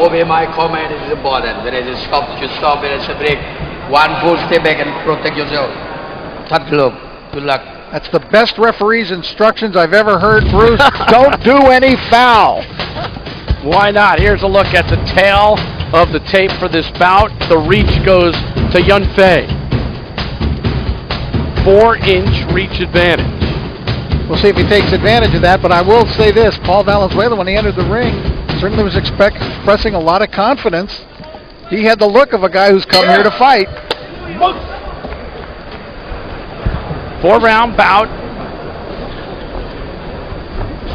obey my command is important. When it is stop, you stop. When it's a break, one full step back and protect yourself. Third glove. Good luck. That's the best referee's instructions I've ever heard, Bruce. Don't do any foul. Why not? Here's a look at the tail of the tape for this bout. The reach goes to Yunfei. 4-inch reach advantage. We'll see if he takes advantage of that, but I will say this. Paul Valenzuela, when he entered the ring, certainly was expressing a lot of confidence. He had the look of a guy who's come here to fight. 4-round bout.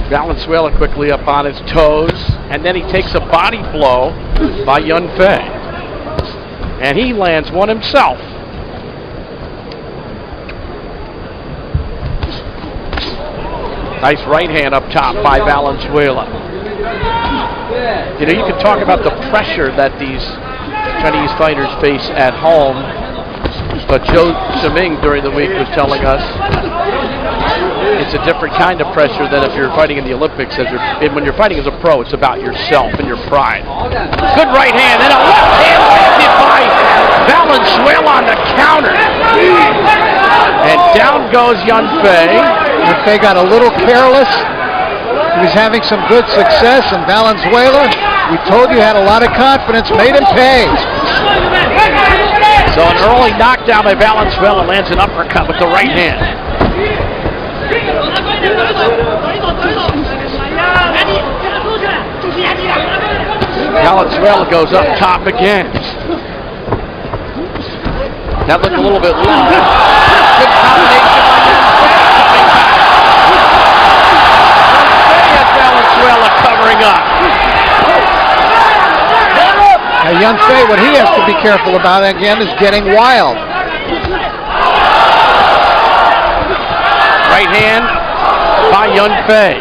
Valenzuela quickly up on his toes, and then he takes a body blow by Yunfei. And he lands one himself. Nice right hand up top by Valenzuela. You know, you can talk about the pressure that these Chinese fighters face at home, but Zou Shiming during the week was telling us it's a different kind of pressure than if you're fighting in the Olympics. When you're fighting as a pro, it's about yourself and your pride. Good right hand, and a left hand landed by Valenzuela on the counter. And down goes Yunfei. Yunfei got a little careless. He was having some good success, and Valenzuela, we told you, had a lot of confidence, made him pay. So an early knockdown by Valenzuela lands an uppercut with the right hand. Valenzuela goes up top again. That looked a little bit low. Good combination by Yunfei has Valenzuela covering up. Now Yunfei, what he has to be careful about again is getting wild. Right hand by Yunfei.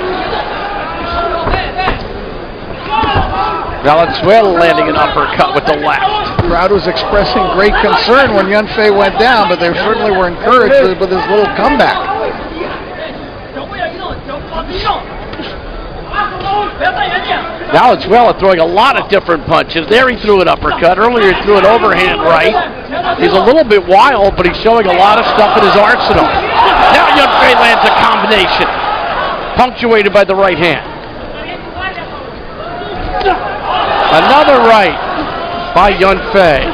Valenzuela landing an uppercut with the left. The crowd was expressing great concern when Yunfei went down, but they certainly were encouraged with his little comeback. Valenzuela throwing a lot of different punches. There he threw an uppercut. Earlier he threw an overhand right. He's a little bit wild, but he's showing a lot of stuff in his arsenal. Now Yunfei lands a combination, punctuated by the right hand. Another right by Yunfei.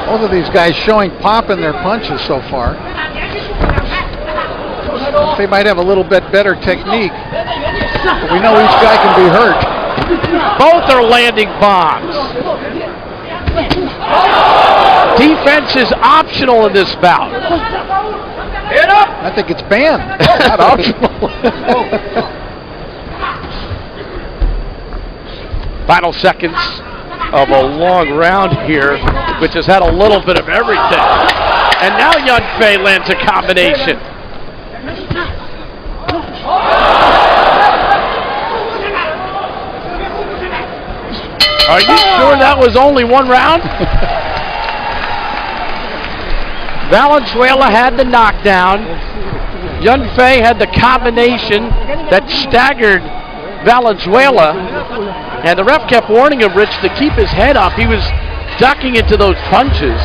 Both of these guys showing pop in their punches so far. They might have a little bit better technique, but we know each guy can be hurt. Both are landing bombs. Defense is optional in this bout. I think it's banned, not optional. Final seconds of a long round here, which has had a little bit of everything. And now Yunfei lands a combination. Are you sure that was only one round? Valenzuela had the knockdown. Yunfei had the combination that staggered Valenzuela. And the ref kept warning him, Rich, to keep his head up. He was ducking into those punches.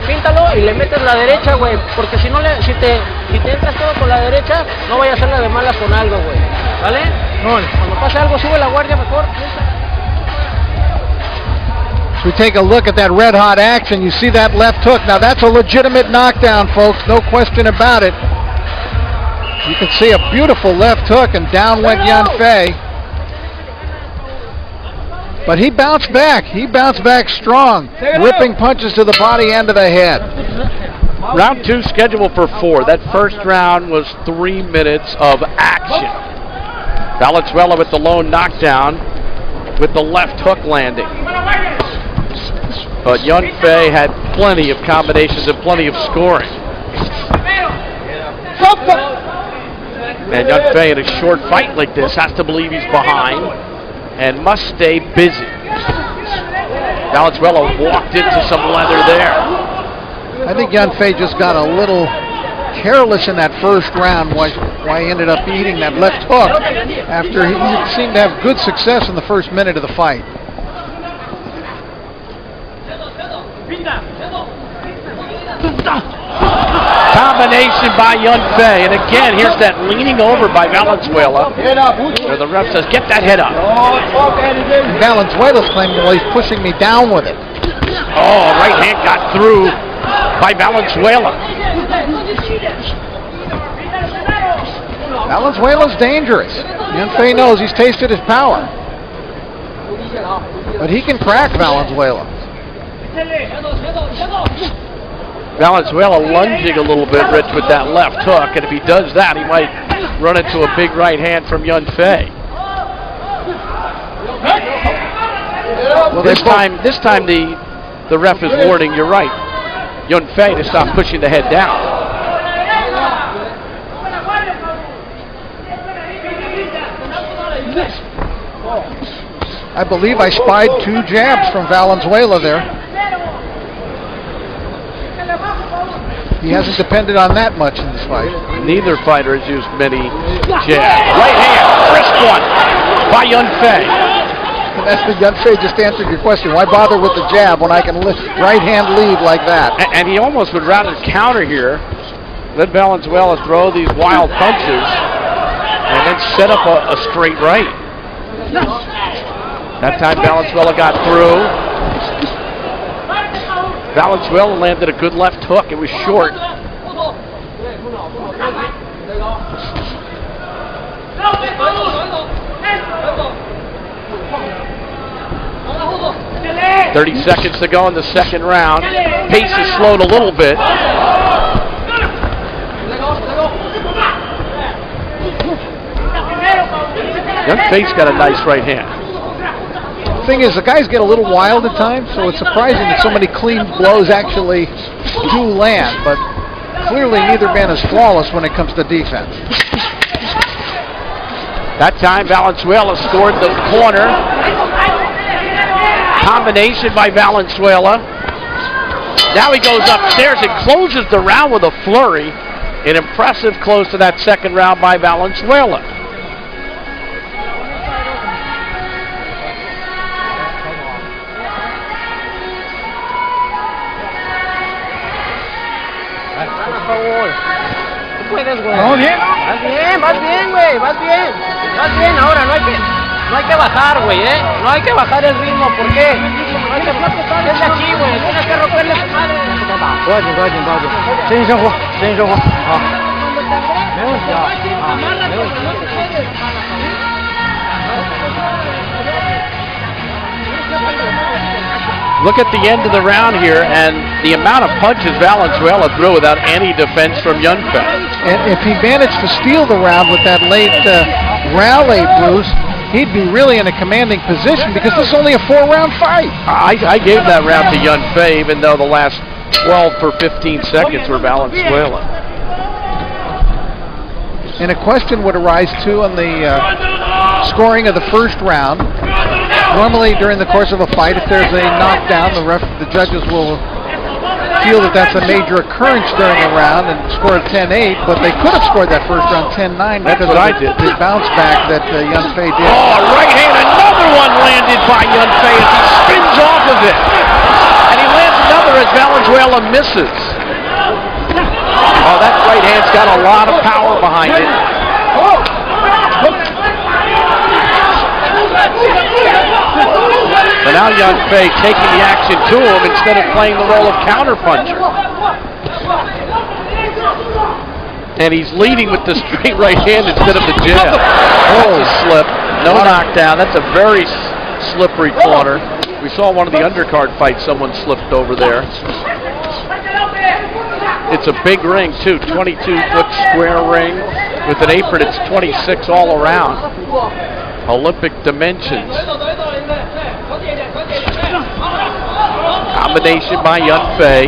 Píntalo y le metes la derecha, güey, porque si te entras todo con la derecha, no vaya a hacer la de malas con algo, güey. ¿Vale? No. Cuando pase algo, sube la guardia mejor. As we take a look at that red-hot action, you see that left hook. Now that's a legitimate knockdown, folks, no question about it. You can see a beautiful left hook, and down went Yunfei. But he bounced back. He bounced back strong, ripping punches to the body and to the head. Round 2 scheduled for 4. That first round was 3 minutes of action. Valenzuela with the lone knockdown with the left hook landing. But Yunfei had plenty of combinations and plenty of scoring. And Yunfei in a short fight like this has to believe he's behind and must stay busy. Valenzuela walked into some leather there. I think Yunfei just got a little careless in that first round, why he ended up eating that left hook after he seemed to have good success in the first minute of the fight. Combination by Yunfei, and again, here's that leaning over by Valenzuela, where the ref says, get that head up. And Valenzuela's claiming, well, he's pushing me down with it. Oh, right hand got through by Valenzuela. Valenzuela's dangerous. Yunfei knows he's tasted his power. But he can crack Valenzuela. Valenzuela lunging a little bit, Rich, with that left hook, and if he does that, he might run into a big right hand from Yunfei. Well, this time the ref is warning, you're right, Yunfei to stop pushing the head down. I believe I spied 2 jabs from Valenzuela there. He hasn't depended on that much in this fight. Neither fighter has used many jabs. Right hand, crisp one by Yunfei. And that's the Yunfei just answered your question. Why bother with the jab when I can right hand lead like that? And he almost would rather counter here, let Valenzuela throw these wild punches, and then set up a straight right. That time Valenzuela got through. Valenzuela landed a good left hook. It was short. "30 seconds to go in the second round. Pace is slowed a little bit. Yunfei's got a nice right hand. The thing is, the guys get a little wild at times, so it's surprising that so many clean blows actually do land, but clearly neither man is flawless when it comes to defense. That time Valenzuela scored the corner. Combination by Valenzuela. Now he goes upstairs and closes the round with a flurry. An impressive close to that second round by Valenzuela. ¿Vamos bien? Vas bien, güey, vas bien. Vas bien, ahora no hay que bajar, güey, No hay que bajar el ritmo, ¿por qué? No hay que desde aquí, güey, tienes que romperle su madre. Look at the end of the round here and the amount of punches Valenzuela threw without any defense from Yunfei. And if he managed to steal the round with that late rally, Bruce, he'd be really in a commanding position because this is only a 4-round fight. I gave that round to Yunfei, even though the last 12 for 15 seconds were Valenzuela. And a question would arise, too, on the scoring of the first round. Normally, during the course of a fight, if there's a knockdown, the judges will feel that that's a major occurrence during a round and score a 10-8, but they could have scored that first round 10-9 because of the bounce back that Yunfei did. Oh, right hand, another one landed by Yunfei as he spins off of it. And he lands another as Valenzuela misses. Oh, that right hand's got a lot of power behind it. But now Yunfei taking the action to him instead of playing the role of counterpuncher. And he's leading with the straight right hand instead of the jab. That's a slip. No knockdown. That's a very slippery corner. We saw one of the undercard fights, someone slipped over there. It's a big ring, too. 22-foot square ring with an apron. It's 26 all around. Olympic dimensions. Combination by Yunfei.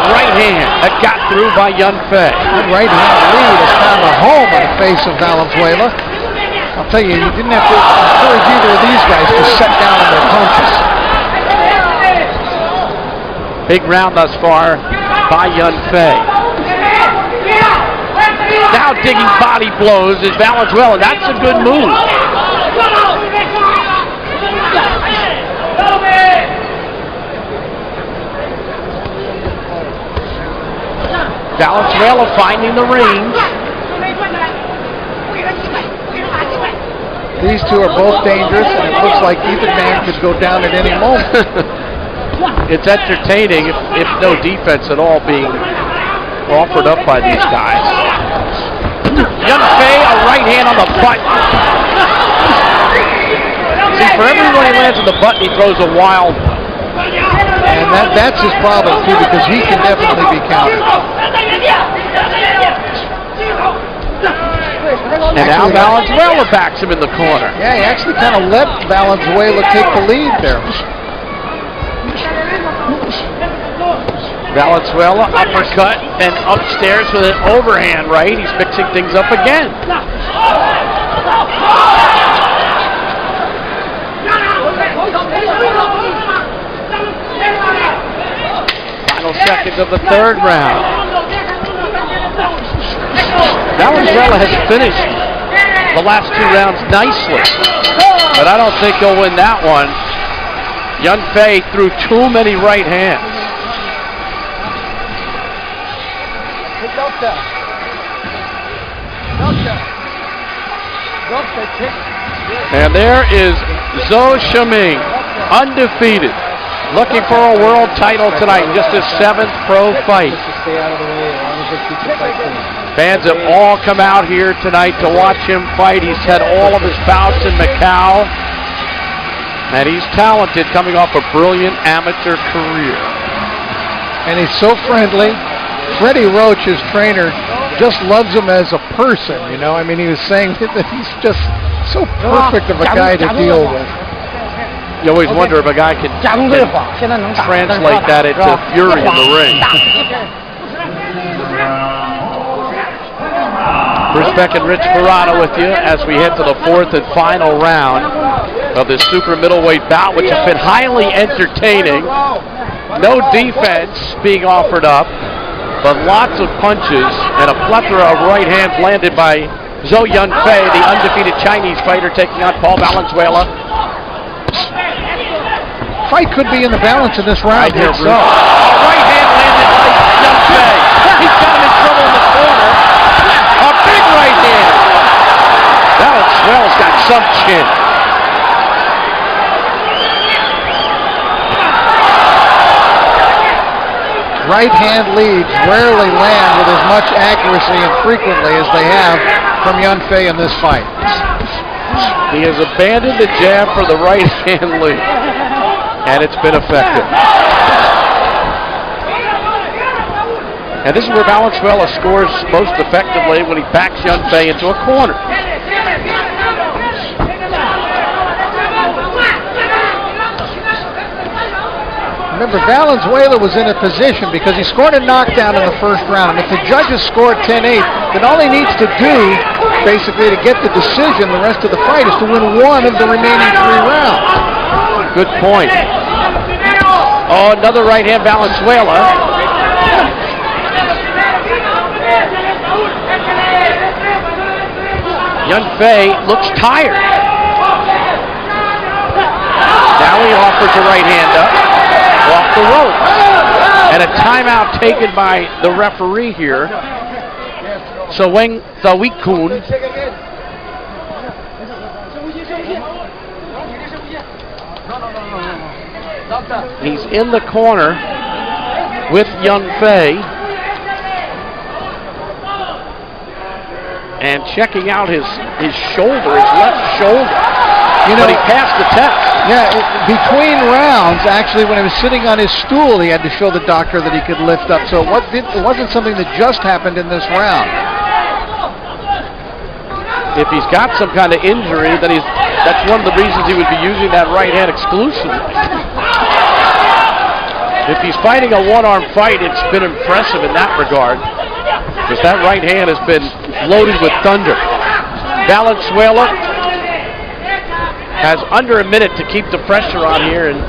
Right hand that got through by Yunfei. That right hand lead has found a home in the face of Valenzuela. I'll tell you, you didn't have to encourage either of these guys to set down on their punches. Big round thus far by Yunfei. Now digging body blows is Valenzuela. That's a good move. Valenzuela finding the range. These two are both dangerous, and it looks like either man could go down at any moment. It's entertaining if no defense at all being offered up by these guys. Yunfei, a right hand on the butt. See, for everyone he lands on the button, he throws a wild one. And that's his problem, too, because he can definitely be countered. And now Valenzuela backs him in the corner. Yeah, he actually kind of let Valenzuela take the lead there. Valenzuela uppercut and upstairs with an overhand right. He's mixing things up again. Final seconds of the third round. Valenzuela has finished the last two rounds nicely, but I don't think he'll win that one. Yunfei threw too many right hands. And there is Zou Shiming, undefeated, looking for a world title tonight, just his 7th pro fight. Fans have all come out here tonight to watch him fight. He's had all of his bouts in Macau, and he's talented, coming off a brilliant amateur career. And he's so friendly. Freddie Roach, his trainer, just loves him as a person, you know. I mean, he was saying that he's just so perfect of a guy to deal with. You always wonder if a guy can translate that into fury in the ring. Bruce Beck and Rich Parada with you as we head to the 4th and final round of this super middleweight bout, which has been highly entertaining. No defense being offered up, but lots of punches and a plethora of right hands landed by Zhou Yunfei, the undefeated Chinese fighter, taking on Paul Valenzuela. Fight could be in the balance in this round. I think so. Right hand landed by Yunfei. He's got him in trouble in the corner. A big right hand. Valenzuela's got some chin. Right hand leads rarely land with as much accuracy and frequently as they have from Yunfei in this fight. He has abandoned the jab for the right hand lead, and it's been effective. And this is where Valenzuela scores most effectively, when he backs Yunfei into a corner. Remember, Valenzuela was in a position because he scored a knockdown in the first round. And if the judges scored 10-8, then all he needs to do, basically, to get the decision the rest of the fight is to win one of the remaining 3 rounds. Good point. Oh, another right hand, Valenzuela. Yunfei looks tired. Now he offers a right hand up. Off the ropes. And a timeout taken by the referee here. Saweng Zawikun. He's in the corner with Yunfei. And checking out his shoulder, his left shoulder. You know, but he passed the test. Yeah, between rounds, actually, when he was sitting on his stool, he had to show the doctor that he could lift up. So it wasn't something that just happened in this round. If he's got some kind of injury, then that's one of the reasons he would be using that right hand exclusively. If he's fighting a one-arm fight, it's been impressive in that regard, because that right hand has been loaded with thunder. Valenzuela has under a minute to keep the pressure on here and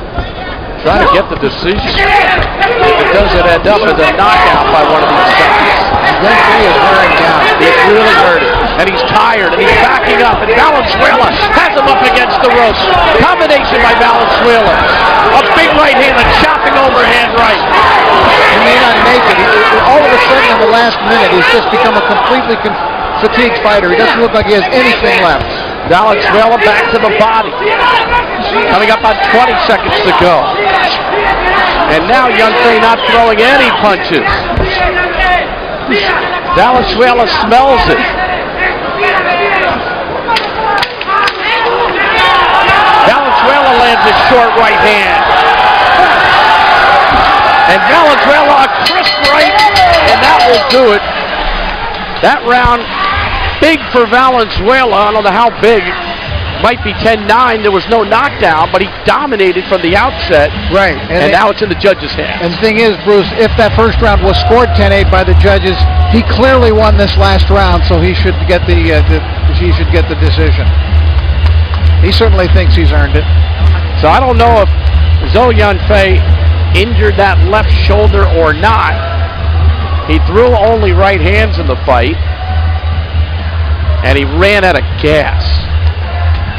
try to get the decision. It doesn't end up as a knockout by one of these guys. Yunfei is wearing down. It's really hurting. And he's tired, and he's backing up, and Valenzuela has him up against the ropes. Combination by Valenzuela. A big right hand, a chopping overhand right. He may not make it. All of a sudden in the last minute, he's just become a completely fatigued fighter. He doesn't look like he has anything left. Valenzuela back to the body. Coming up on 20 seconds to go. And now Yunfei not throwing any punches. Valenzuela smells it. Valenzuela lands a short right hand. And Valenzuela a crisp right, and that will do it. That round, big for Valenzuela. I don't know how big. Might be 10-9. There was no knockdown, but he dominated from the outset. Right. And now it's in the judges' hands. And the thing is, Bruce, if that first round was scored 10-8 by the judges, he clearly won this last round, so he should get the decision. He certainly thinks he's earned it. So I don't know if Zhou Yunfei injured that left shoulder or not. He threw only right hands in the fight, and he ran out of gas.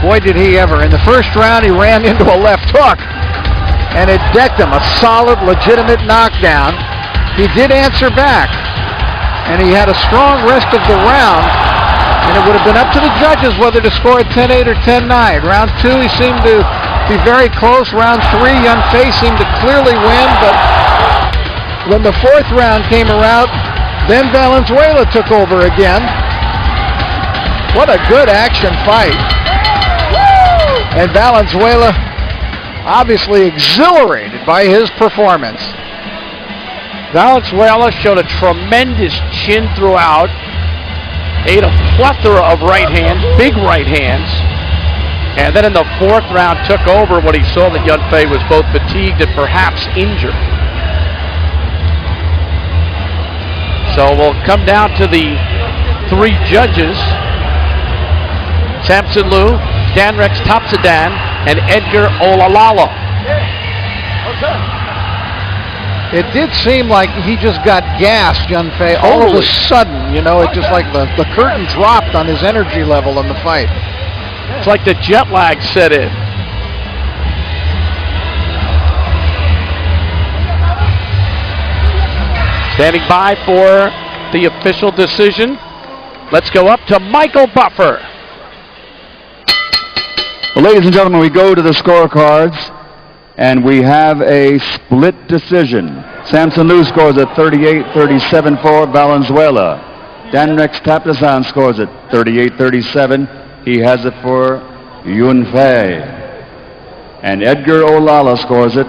Boy, did he ever. In the first round, he ran into a left hook, and it decked him. A solid, legitimate knockdown. He did answer back, and he had a strong rest of the round, and it would have been up to the judges whether to score it 10-8 or 10-9. Round 2, he seemed to be very close. Round 3, Yunfei seemed to clearly win, but when the fourth round came around, then Valenzuela took over again. What a good action fight. And Valenzuela obviously exhilarated by his performance. Valenzuela showed a tremendous chin throughout, ate a plethora of right hands, big right hands, and then in the fourth round took over when he saw that Yunfei was both fatigued and perhaps injured. So we'll come down to the three judges. Samson Liu, Danrex Topsadan, and Edgar Olalala. It did seem like he just got gassed, Yunfei. All of a sudden, you know, it just like the curtain dropped on his energy level in the fight. It's like the jet lag set in. Standing by for the official decision. Let's go up to Michael Buffer. Well, ladies and gentlemen, we go to the scorecards, and we have a split decision. Samson Liu scores at 38-37 for Valenzuela. Danrex Topsadan scores at 38-37. He has it for Yunfei. And Edgar Olalala scores it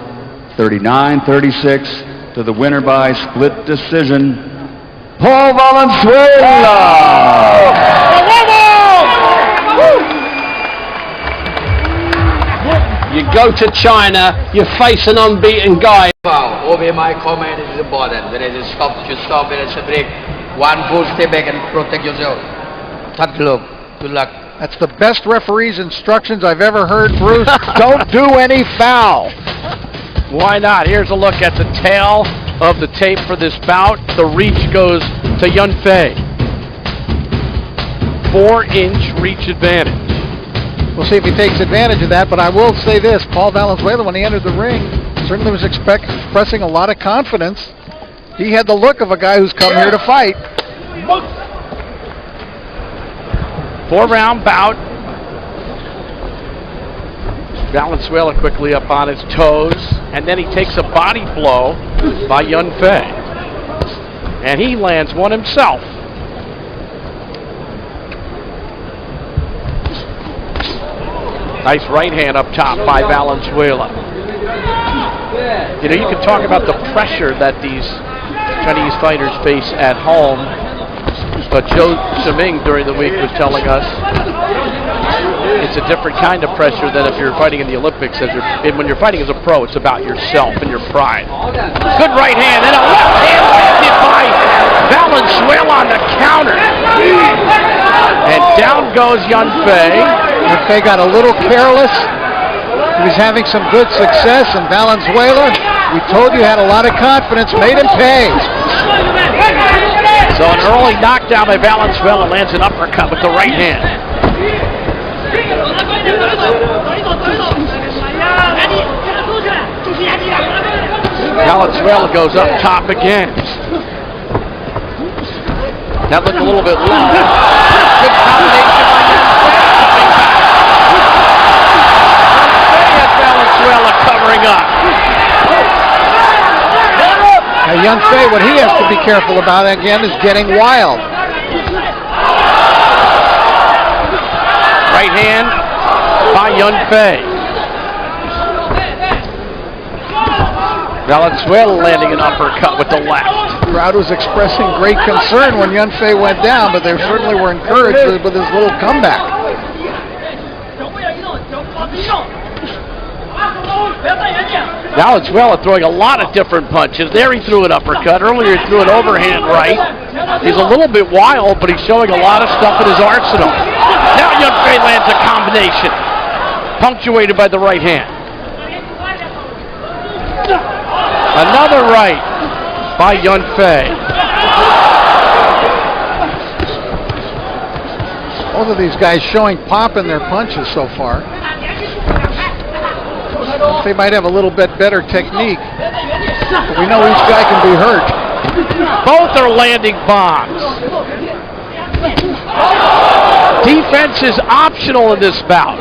39-36 to the winner by split decision, Paul Valenzuela. You go to China, you face an unbeaten guy. Obey my command, it is important. When it is stop, you stop. When it's a break, one full step back and protect yourself. Third glove. Good luck. That's the best referee's instructions I've ever heard, Bruce. Don't do any foul. Why not? Here's a look at the tail of the tape for this bout. The reach goes to Yunfei. 4-inch reach advantage. We'll see if he takes advantage of that, but I will say this. Paul Valenzuela, when he entered the ring, certainly was expressing a lot of confidence. He had the look of a guy who's come here to fight. 4-round bout. Valenzuela quickly up on his toes, and then he takes a body blow by Yunfei. And he lands one himself. Nice right hand up top by Valenzuela. You know, you can talk about the pressure that these Chinese fighters face at home, but Zou Shiming during the week was telling us it's a different kind of pressure than if you're fighting in the Olympics. When you're fighting as a pro, it's about yourself and your pride. Good right hand and a left hand landed by Valenzuela on the counter. And down goes Yunfei. Yunfei got a little careless. He was having some good success, and Valenzuela, we told you, had a lot of confidence, made him pay. So an early knockdown by Valenzuela, lands an uppercut with the right hand. Valenzuela goes up top again. That looked a little bit low. Good combination by Yunfei. Valenzuela covering up. Now Yunfei, what he has to be careful about again is getting wild. Right hand by Yunfei. Valenzuela landing an uppercut with the left. The crowd was expressing great concern when Yunfei went down, but they certainly were encouraged with his little comeback. Valenzuela throwing a lot of different punches. There he threw an uppercut. Earlier he threw an overhand right. He's a little bit wild, but he's showing a lot of stuff in his arsenal. Now Yunfei lands a combination, punctuated by the right hand. Another right by Yunfei. Both of these guys showing pop in their punches so far. They might have a little bit better technique, but we know each guy can be hurt. Both are landing bombs. Defense is optional in this bout.